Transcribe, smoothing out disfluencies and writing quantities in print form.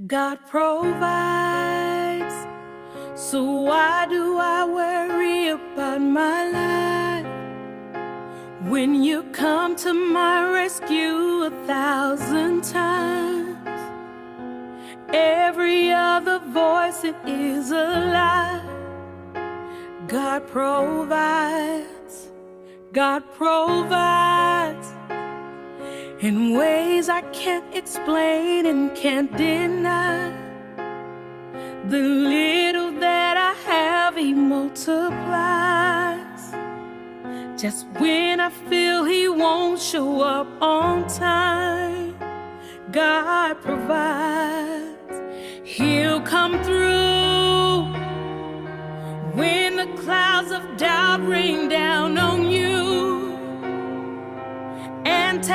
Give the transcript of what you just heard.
God provides, so why do I worry about my life? When you come to my rescue 1,000 times, every other voice it is a lie. God provides, God provides in ways I can't explain and can't deny. The little that I have He multiplies. Just when I feel He won't show up on time, God provides. He'll come through when the clouds of doubt rain down on